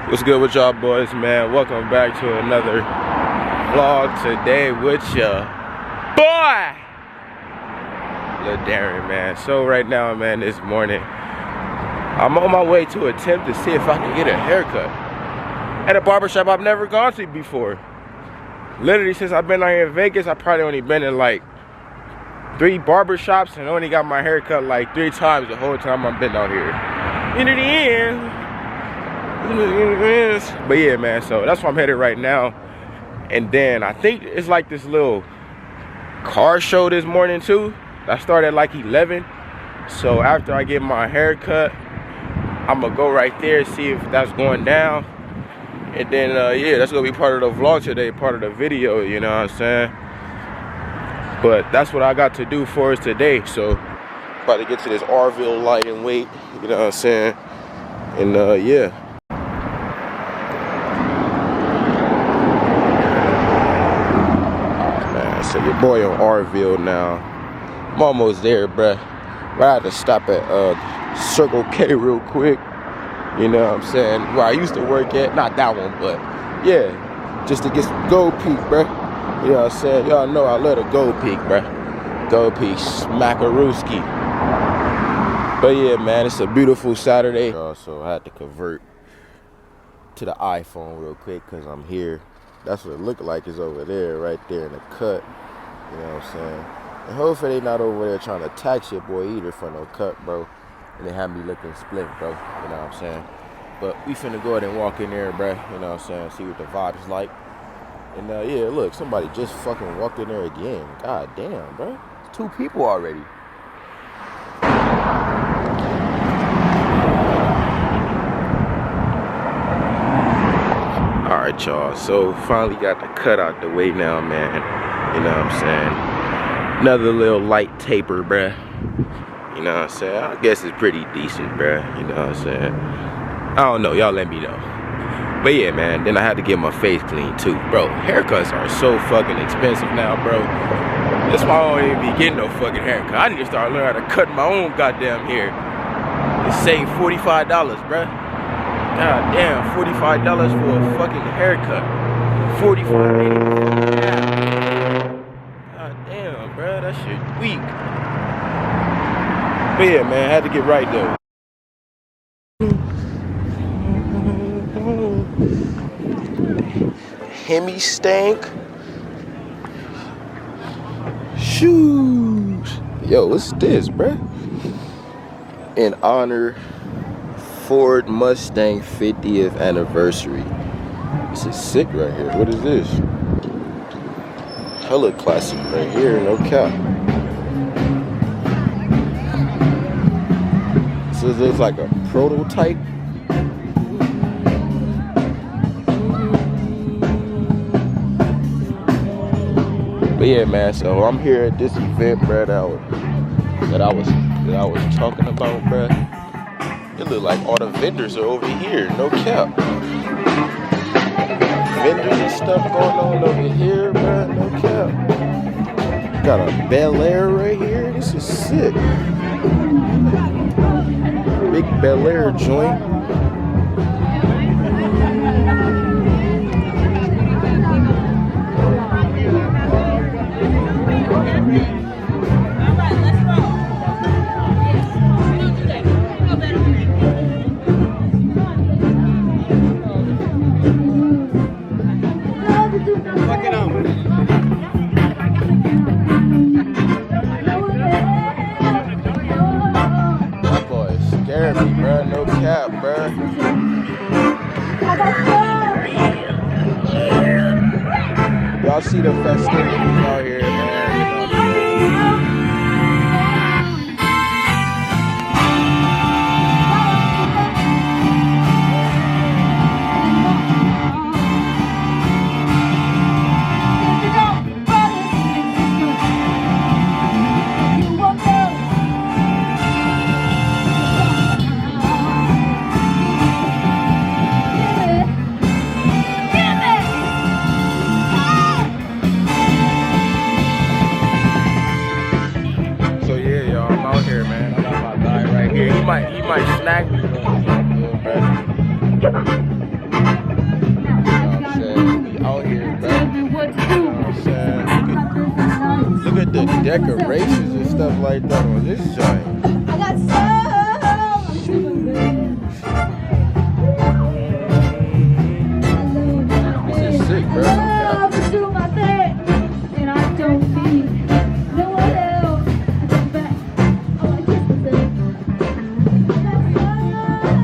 What's good with y'all boys, man? Welcome back to another vlog today with ya boy LaDarren, man. So right now, man, this morning I'm on my way to attempt to see if I can get a haircut at a barbershop I've never gone to before. Literally since I've been out here in Vegas, I probably only been in like 3 barbershops and only got my haircut like 3 times the whole time I've been out here. In the end. But yeah, man, so that's where I'm headed right now. And then I think it's like this little car show this morning too. I started at like 11. So after I get my haircut, I'm gonna go right there, see if that's going down. And then yeah, that's gonna be part of the vlog today, part of the video, you know what I'm saying? But that's what I got to do for us today. So about to get to this Rville light and wait, you know what I'm saying? And yeah. So your boy on Rville now. I'm almost there, bruh. I had to stop at Circle K real quick. You know what I'm saying? Where I used to work at. Not that one, but yeah. Just to get some Gold Peak, bruh. You know what I'm saying? Y'all know I love the Gold Peak, bruh. Gold Peak smackarooski. But yeah, man, it's a beautiful Saturday. So I had to convert to the iPhone real quick because I'm here. That's what it looked like is over there, right there in the cut. You know what I'm saying? And hopefully they not over there trying to tax your boy either for no cut, bro. And they have me looking split, bro. You know what I'm saying? But we finna go ahead and walk in there, bro. You know what I'm saying? See what the vibe is like. And yeah, look, somebody just fucking walked in there again. God damn, bro. It's 2 people already. Alright, y'all, so finally got the cut out the way now, man. You know what I'm saying? Another little light taper, bruh. You know what I'm saying? I guess it's pretty decent, bruh. You know what I'm saying? I don't know, y'all let me know. But yeah, man, then I had to get my face clean too. Bro, haircuts are so fucking expensive now, bro. That's why I don't even be getting no fucking haircut. I need to start learning how to cut my own goddamn hair. And save $45, bruh. God damn, $45 for a fucking haircut. $45. God damn, bro, that shit weak. But yeah, man, I had to get right though. Hemi stank. Shoes. Yo, what's this, bruh? In honor Ford Mustang 50th anniversary. This is sick right here. What is this? Hella classic right here, no cap. So this looks like a prototype. But yeah, man, so I'm here at this event, bro, that I was talking about, bro. It look like all the vendors are over here, no cap. Vendors and stuff going on over here, bro, no cap. Got a Bel Air right here, this is sick. Big Bel Air joint. No cap, bruh. Y'all see the festivities out here, man. at the decorations and stuff like that on this joint. I got so This is sick, bro. I'm doing my thing, and I don't need no one else.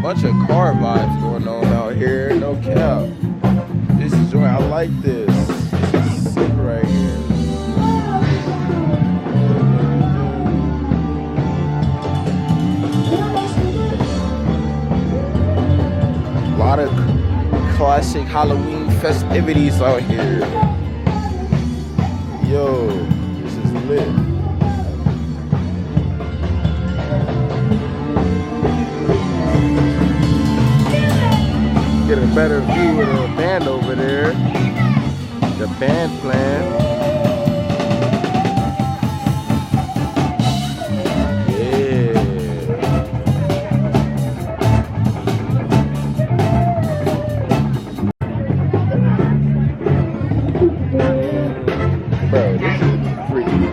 Bunch of car vibes going on out here, no cap. This is joint, I like this. This is sick right here. A lot of classic Halloween festivities out here. Yo, this is lit. Get a better view of the band over there. The band playing. Yeah. Bro, this is freaky.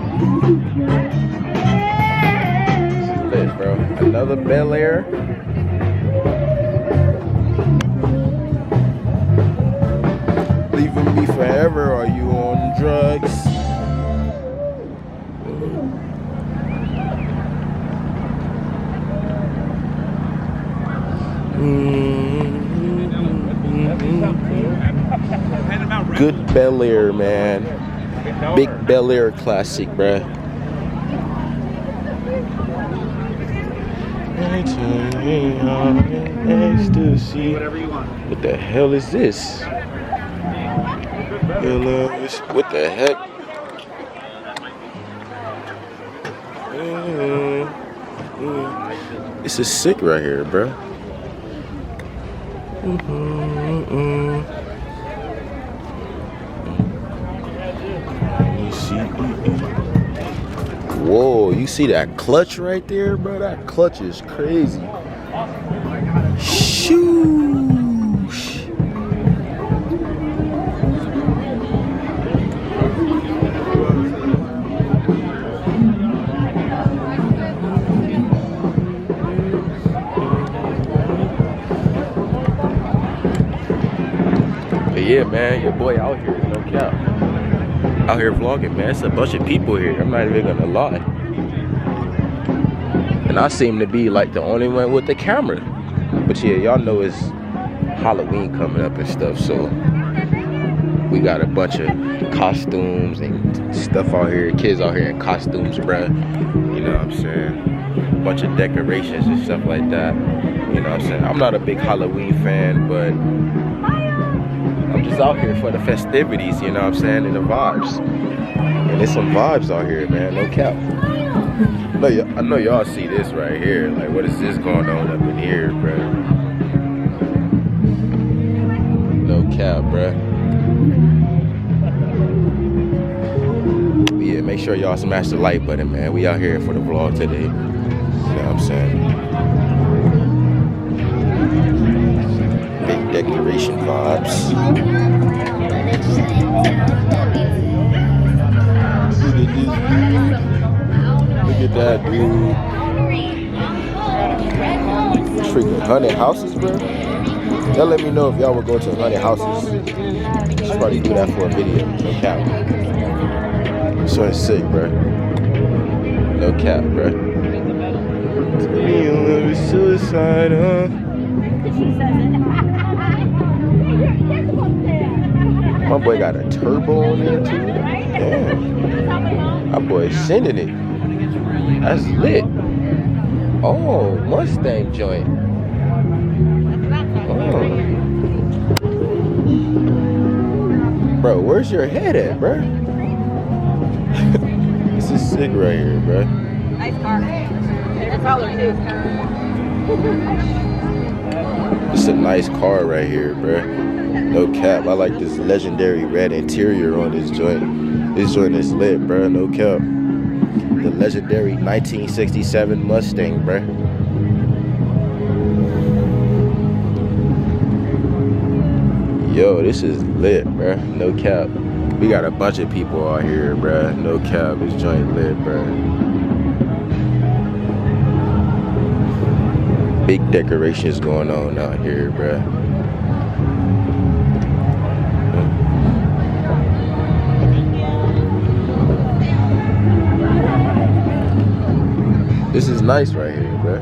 This is lit, bro. Another Bel Air. Leaving me forever, are you on drugs? Good Bel Air, man. Big Bel Air classic, bruh. Ecstasy. What the hell is this? What the heck? This is sick right here, bro. Whoa, you see that clutch right there, bro? That clutch is crazy. Shoosh. But yeah, man, your boy out here, no cap. Out here vlogging, man. It's a bunch of people here. I'm not even gonna lie. And I seem to be like the only one with the camera. But yeah, y'all know it's Halloween coming up and stuff, so we got a bunch of costumes and stuff out here. Kids out here in costumes, bruh. You know what I'm saying? A bunch of decorations and stuff like that. You know what I'm saying? I'm not a big Halloween fan, but I'm just out here for the festivities, you know what I'm saying, and the vibes. And there's some vibes out here, man, no cap. I know y'all see this right here. Like, what is this going on up in here, bro? No cap, bro. But yeah, make sure y'all smash the like button, man. We out here for the vlog today. You know what I'm saying? Big decoration vibes. Look at that, dude. Freaking 100 houses, bro. Y'all let me know if y'all would go to 100 houses. Should probably do that for a video. No cap. So it's sick, bro. No cap, bro. Suicide, huh? My boy got a turbo on there too. Damn. My boy's sending it. That's lit. Oh, Mustang joint. Oh. Bro, where's your head at, bro? This is sick right here, bro. Nice car. Favorite color too. It's a nice car right here, bro. No cap. I like this legendary red interior on this joint. This joint is lit, bro. No cap. The legendary 1967 Mustang, bruh. Yo, this is lit, bruh. No cap. We got a bunch of people out here, bruh. No cap, this joint lit, bruh. Big decorations going on out here, bruh. This is nice right here, bruh.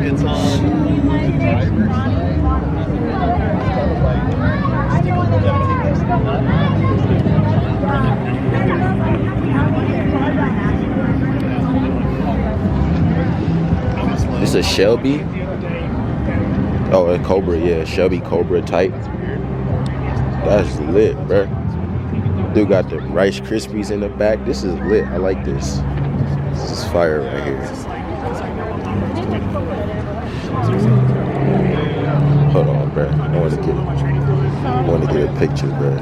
It's on. This a Shelby? Oh, a Cobra, yeah, Shelby Cobra type. That's lit, bruh. Dude got the Rice Krispies in the back. This is lit. I like this. This is fire right here. Hold on, bruh. I want to get a picture, bruh.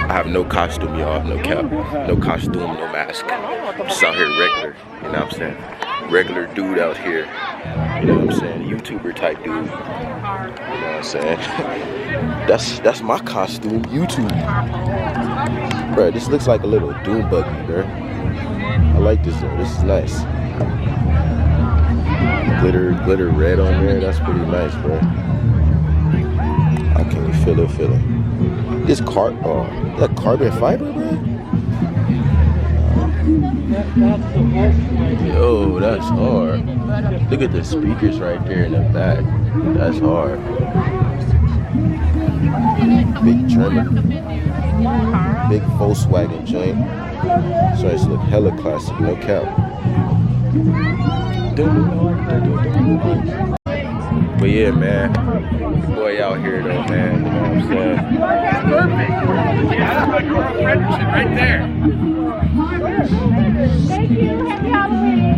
I have no costume, y'all. No cap, no costume, no mask. I'm just out here regular, you know what I'm saying? Regular dude out here, you know what I'm saying? YouTuber type dude, you know what I'm saying? That's my costume, YouTube. Bro, this looks like a little doom buggy, bro. I like this though, this is nice. Glitter red on there, that's pretty nice, bro. I can feel it. This that carbon fiber, bro? Yo, that's hard. Look at the speakers right there in the back. That's hard. Big trimmer. Big Volkswagen joint. So it's look hella classic, no cap. But yeah, man, boy out here though, man, you know what I'm saying? Perfect. Yeah, that's my friendship right there. Thank you. Happy Halloween.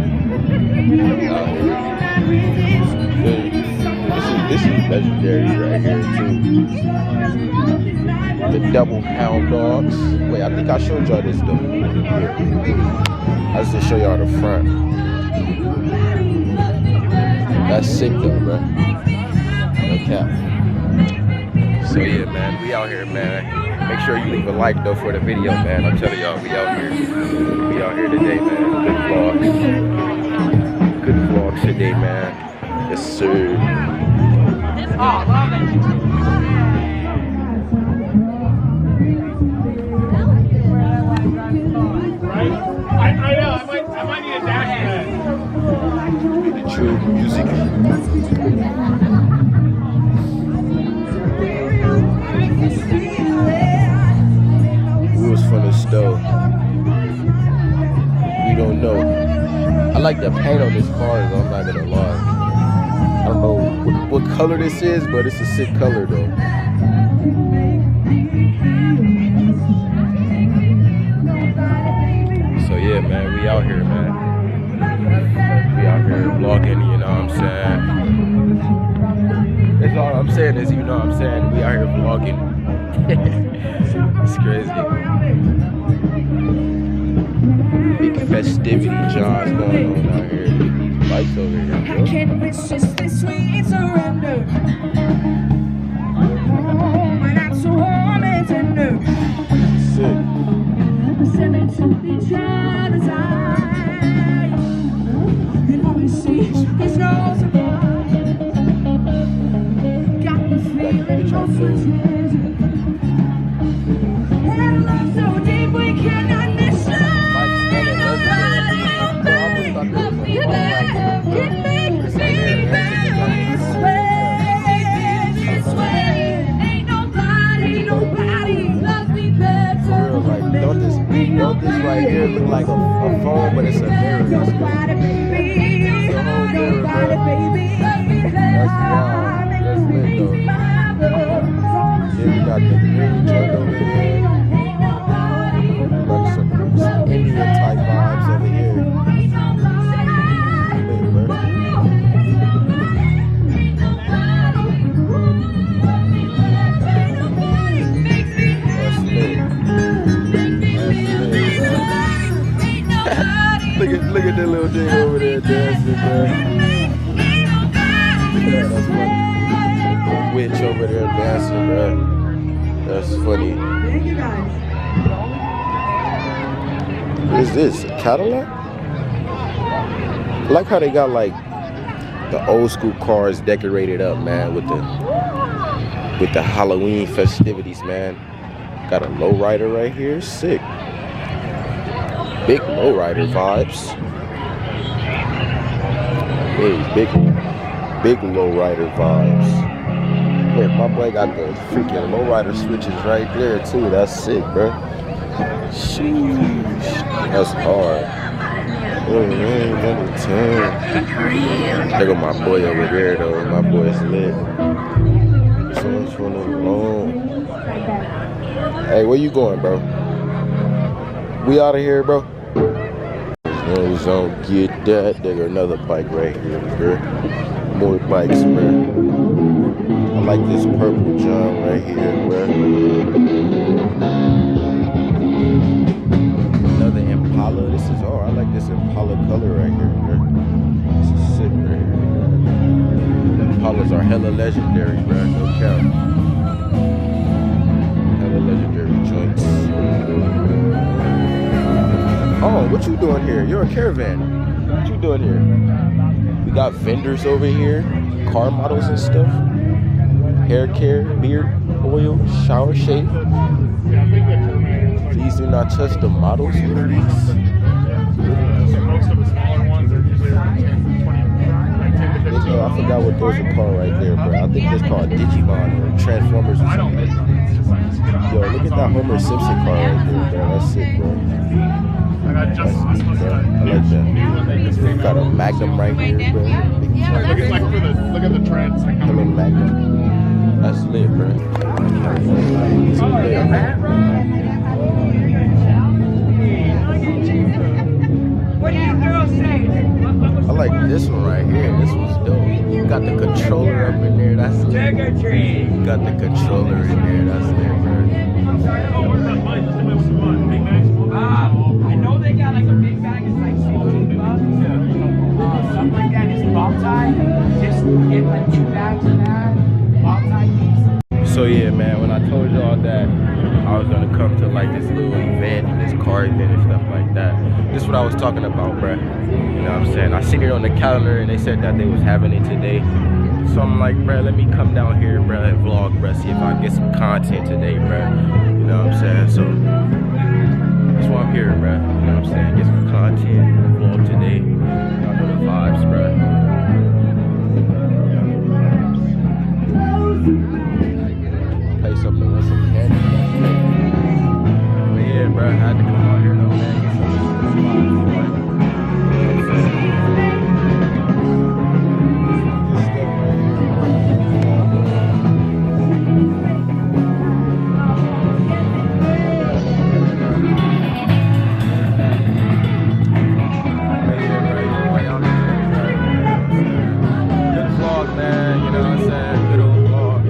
This is legendary right here too. The double hound dogs. Wait, I think I showed y'all this though. I just didn't show y'all the front. That's sick though, bro. No cap. So yeah, man, we out here, man. Make sure you leave a like though for the video, man. I'm telling y'all, we out here. We out here today, man. Good vlogs today, man. Yes, sir. Oh, love it. Right? I might need a dash pad. The true music. Who was from the stove? We don't know. I like the paint on this car, though, I'm not gonna lie. I don't know what color this is, but it's a sick color, though. So yeah, man, we out here, man. We out here vlogging, you know what I'm saying? That's all I'm saying is, you know what I'm saying? We out here vlogging. It's crazy. Big festivity John's going on out here. Look at these lights over here, bro. I can't resist this sweet surrender. Oh, and I'm so warm and tender. Sick. Send it to each other's eyes. And all we see is no surprise. Got me feeling no surprise. And love so deep we cannot miss it. Love me better, can make me see this way. Ain't nobody love me better. Don't this right here look like a phone, but it's a mirror. That's Nobody, baby. Nobody, baby. That's lit though. Then we got the green joint over here. Like some Indian type little thing over there dancing, bro. Yeah, that's funny. Witch over there dancing, bro. That's funny. Thank you guys. What is this? A Cadillac? I like how they got like the old school cars decorated up, man, with the Halloween festivities, man. Got a lowrider right here, sick. Big lowrider vibes. Hey, big lowrider vibes. Look, my boy got the freaking lowrider switches right there too. That's sick, bro. Sheesh, that's hard. There go my boy over there though. My boy's lit. So much fun alone. Hey, where you going, bro? We out of here, bro. Just don't get that. There go another bike right here, bro. More bikes, bro. I like this purple John right here, bro. Another Impala. This is, oh, I like this Impala color right here, bro. This is sick right here. Impalas are hella legendary, bro. No cap. Hella legendary joints. Oh, what you doing here? You're a caravan. What you doing here? We got vendors over here, car models and stuff. Hair care, beard oil, shower shave. Please do not touch the models, please. Most of the smaller ones are usually around 10, 20, like 10 to 15. I forgot what those are called right there, bro. I think it's called Digimon or Transformers or something. Yo, look at that Homer Simpson car right there, bro. That's sick, bro. I just I like that. Got a Magnum right here, bro. look at the trends. Like, Hello, Magnum. That's lit, bro. It's lit, man. What do you girls say? I like this one right here. This one's dope. You got the controller up in there. That's lit. You got the controller in there. That's lit, bro. I know they got like a big bag, it's like $16. Something like that. It's bow tie. Just get like 2 bags of that. Bow tie piece. So yeah, man, when I told y'all that I was gonna come to like this little event, this car event and stuff like that, this is what I was talking about, bruh. You know what I'm saying? I seen it on the calendar and they said that they was having it today. So I'm like, bruh, let me come down here, bruh, and vlog, bruh, see if I can get some content today, bruh. You know what I'm saying? So that's why I'm here, bruh. You know what I'm saying? Get some content, vlog today. Y'all know the vibes, bruh. Play something with some candy. But yeah, bro, I had to come out here though, man. Get some good vlog, man. You know what I'm saying? Good old vlog.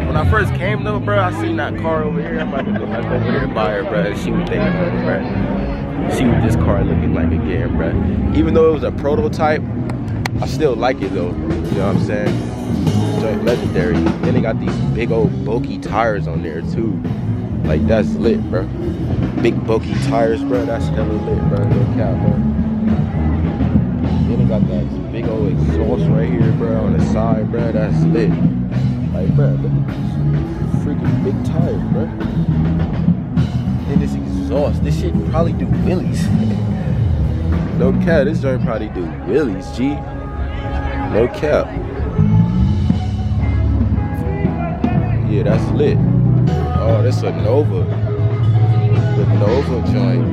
When I first came though, bro, I seen that car over here. I'm about to go back over here and buy her, bro, and see what they got, bro. See what this car looking like again, bro. Even though it was a prototype, I still like it though. You know what I'm saying? Joint legendary. Then they got these big old bulky tires on there too. Like that's lit, bro. Big bulky tires, bro. That's hella lit, bro. No cap, bro. Then they got that big old exhaust right here, bro, on the side, bro. That's lit. Like, bro, look at these freaking big tires, bro. And this exhaust, this shit probably do wheelies. No cap, this joint probably do wheelies, G. No cap. Yeah, that's lit. Oh, that's a Nova. The Nova joint.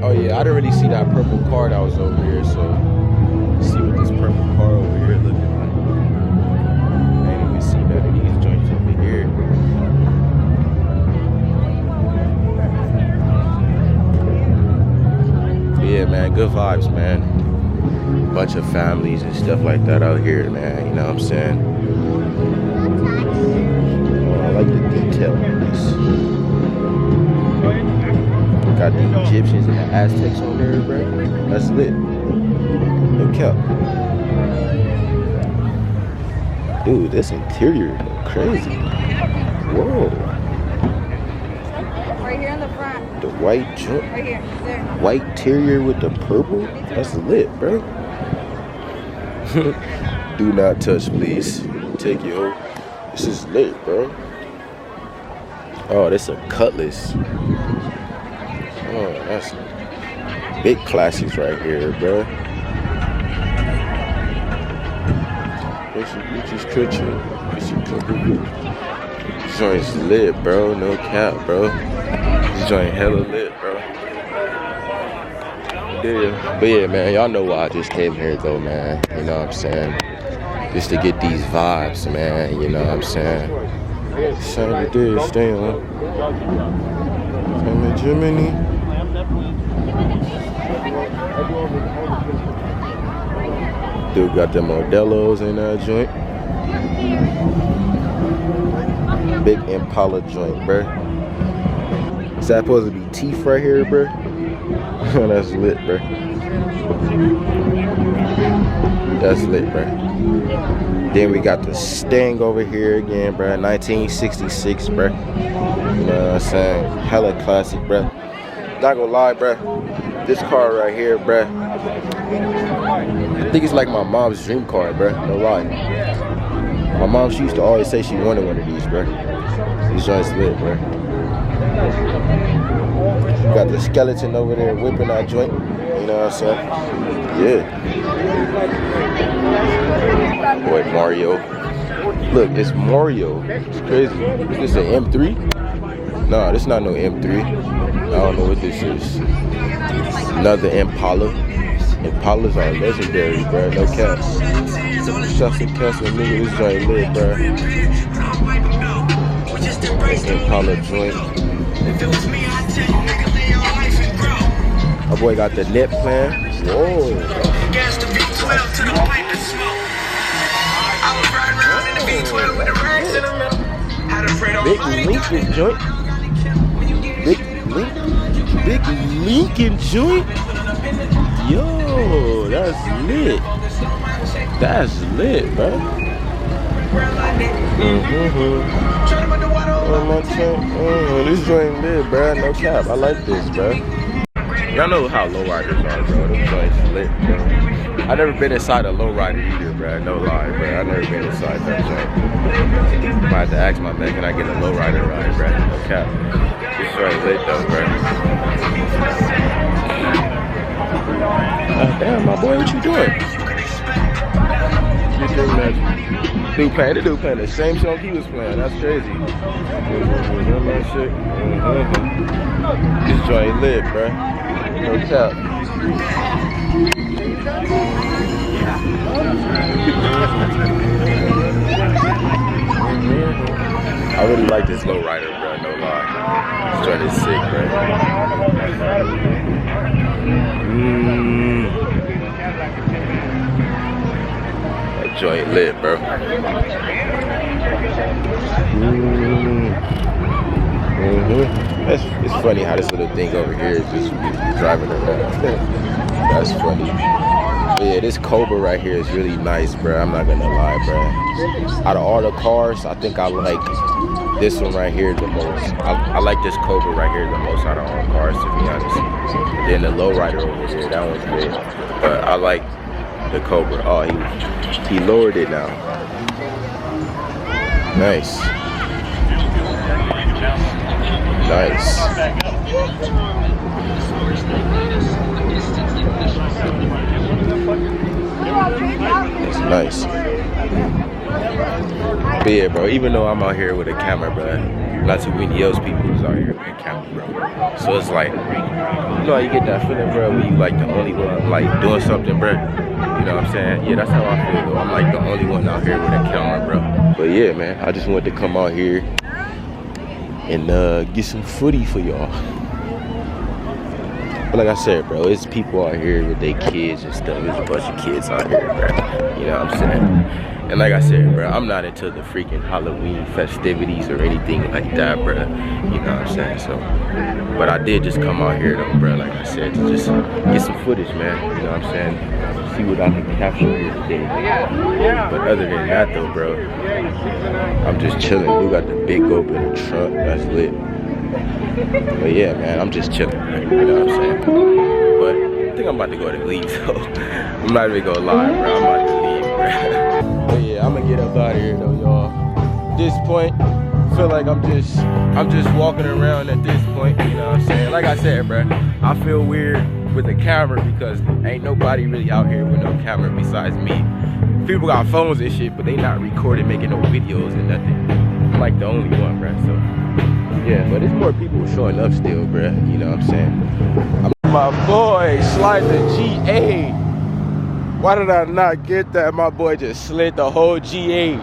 Oh yeah, I didn't really see that purple car that was over here, so let's see what this purple car over here looking like. I ain't even see none of these joints over here. Yeah, man, good vibes, man. Bunch of families and stuff like that out here, man. You know what I'm saying? Oh, I like the detail on this. Got the Egyptians and the Aztecs on there, bro. That's lit. No cap. Dude, this interior is crazy. Whoa. Right here in the front. The white joint. Right here. There. White interior with the purple. That's lit, bro. Do not touch, please. Take it over. This is lit, bro. Oh, this a Cutlass. Oh, that's big classics right here, bro. Which is kitchen. This joint's lit, bro. No cap, bro. This joint hella lit, bro. Yeah. But yeah, man, y'all know why I just came here though, man. You know what I'm saying? Just to get these vibes, man. You know what I'm saying? Same day, stay on. I'm in Germany. Dude got them Modelos in that joint. Big Impala joint, bruh. Is that supposed to be teeth right here, bruh? That's lit, bruh. That's lit, bruh. Then we got the Sting over here again, bruh. 1966, bruh. You know what I'm saying? Hella classic, bruh. Not gonna lie, bruh. This car right here, bruh. I think it's like my mom's dream car, bruh. No lie. My mom, she used to always say she wanted one of these, bruh. These joints lit, bruh. Got the skeleton over there whipping that joint. You know what I'm saying? Yeah. Boy, Mario. Look, it's Mario. It's crazy. Is this an M3? Nah, this not no M3. I don't know what this is. Another Impala. Impalas are legendary, bro. No cap. Shots and cats and nigga, this joint lit, bro. Impala joint. My boy got the net plan. Whoa. Big Lincoln joint. Big Lincoln joint. Yo, that's lit. That's lit, bro. This joint lit, bro. No cap. I like this, bro. Y'all know how lowriders are, bro. Them joints lit, bro. I never been inside a lowrider either, bro. No lie, bro. I never been inside that joint. I might have to ask my man, can I get a lowrider ride, bro? No cap. This joint lit though, bro. Damn, my boy, what you doing? Dude playing the same song he was playing. That's crazy. That shit. This joint lit, bro. No cap. I really like this lowrider, bro. No lie. This joint is sick, bro. That joint lit, bro. It's funny how this little thing over here is just driving around. That's funny. But yeah, this Cobra right here is really nice, bro. I'm not gonna lie, bro. Out of all the cars, I think I like this one right here the most. I like this Cobra right here the most out of all cars, to be honest. Then the lowrider over here, that one's good. But I like the Cobra. Oh, he lowered it now. Nice. Nice. It's nice. But yeah, bro, even though I'm out here with a camera, bro, not too many else people is out here with a camera, bro. So it's like, you know how you get that feeling, bro, when you like the only one, like doing something, bro. You know what I'm saying? Yeah, that's how I feel, though. I'm like the only one out here with a camera, bro. But yeah, man, I just wanted to come out here and get some footy for y'all. But like I said, bro, it's people out here with their kids and stuff. There's a bunch of kids out here, bro. You know what I'm saying? And like I said, bro, I'm not into the freaking Halloween festivities or anything like that, bro. You know what I'm saying? So, but I did just come out here though, bro, like I said, to just get some footage, man. You know what I'm saying? See what I can capture here today. But other than that though, bro, I'm just chilling. We got the big open in the trunk. That's lit. But yeah, man, I'm just chilling, man. You know what I'm saying? But I think I'm about to go to leave, though. I'm not even gonna lie, bro. I'm about to leave, bro. But yeah, I'm gonna get up out of here, though, y'all. At this point, I feel like I'm just walking around at this point. You know what I'm saying? Like I said, bro, I feel weird with the camera because ain't nobody really out here with no camera besides me. People got phones and shit, but they not recording, making no videos and nothing. I'm like the only one, bro. So yeah, but there's more people showing up still, bruh. You know what I'm saying? My boy slide the G8. Why did I not get that? My boy just slid the whole G8.